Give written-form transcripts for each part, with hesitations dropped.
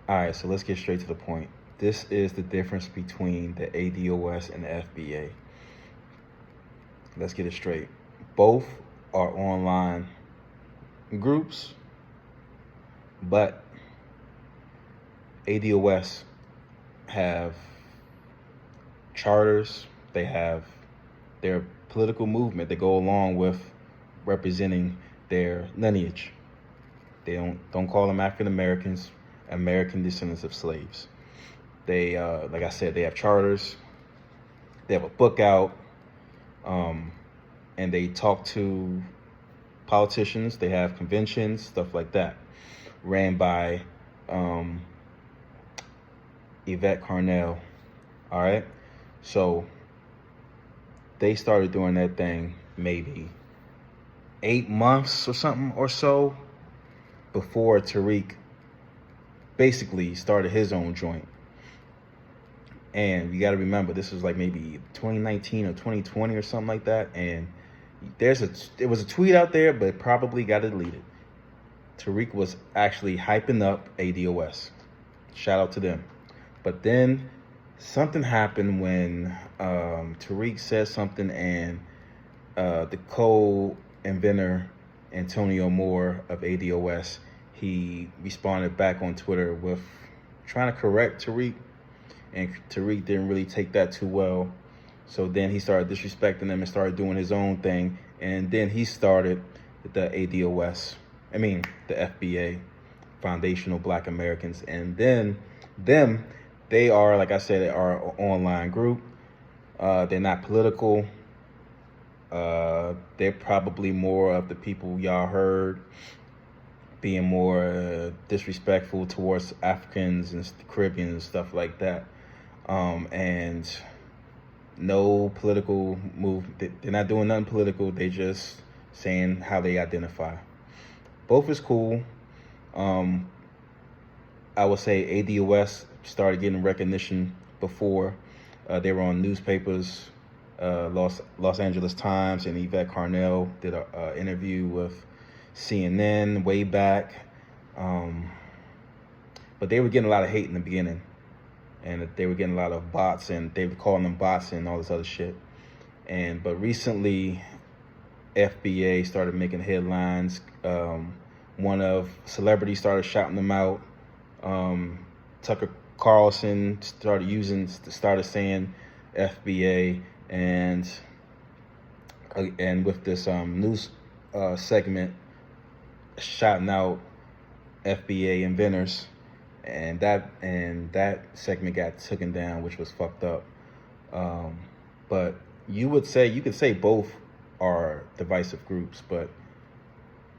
All right, so let's get straight to the point. This is the difference between the ADOS and the FBA. Let's get it straight. Both are online groups, but ADOS have charters, they have their political movement that go along with representing their lineage. They don't call them African Americans, American descendants of slaves. They, like I said, they have charters. They have a book out, and they talk to politicians. They have conventions, stuff like that, ran by Yvette Carnell. All right, so they started doing that thing maybe 8 months or something or so before Tariq basically started his own joint. And you got to remember, this was like maybe 2019 or 2020 or something like that. And there was a tweet out there, but it probably got deleted. Tariq was actually hyping up ADOS. Shout out to them. But then something happened when Tariq said something, and the co-inventor Antonio Moore of ADOS, he responded back on Twitter with trying to correct Tariq, and Tariq didn't really take that too well. So then he started disrespecting them and started doing his own thing, and then he started the ADOS, the FBA, Foundational Black Americans, and then they are, like I said, they are an online group. They're not political. They're probably more of the people y'all heard being more disrespectful towards Africans and Caribbeans and stuff like that. And no political move. They're not doing nothing political. They just saying how they identify. Both is cool. I would say ADOS started getting recognition before. They were on newspapers. Los Angeles Times and Yvette Carnell did an interview with CNN way back. But they were getting a lot of hate in the beginning. And they were getting a lot of bots, and they were calling them bots and all this other shit. But recently, FBA started making headlines. One of celebrities started shouting them out. Tucker Carlson started saying FBA, and with this news segment shouting out FBA inventors, and that segment got taken down, which was fucked up. But you could say both are divisive groups, but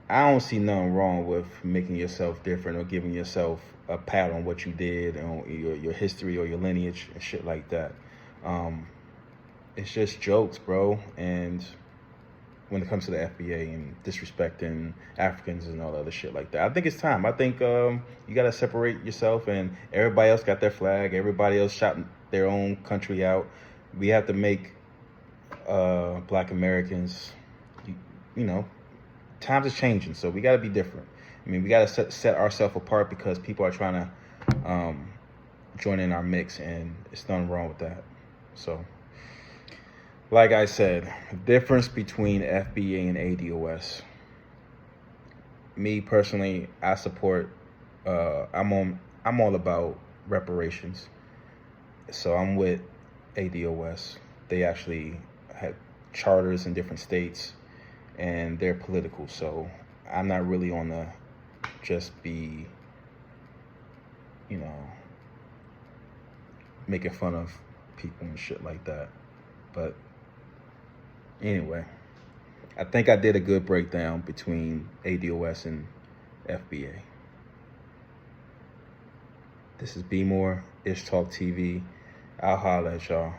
I don't see nothing wrong with making yourself different or giving yourself a pat on what you did, on your history or your lineage and shit like that. It's just jokes, bro. And when it comes to the FBA and disrespecting Africans and all the other shit like that, I think it's time. I think you got to separate yourself, and everybody else got their flag. Everybody else shouting their own country out. We have to make Black Americans, you know, times is changing, so we got to be different. We got to set ourselves apart because people are trying to join in our mix, and it's nothing wrong with that. So, like I said, the difference between FBA and ADOS. Me personally, I support. I'm all about reparations. So I'm with ADOS. They actually have charters in different states, and they're political. So I'm not really on the just be, making fun of people and shit like that. But anyway, I think I did a good breakdown between ADOS and FBA. This is B More, Ish Talk TV. I'll holler at y'all.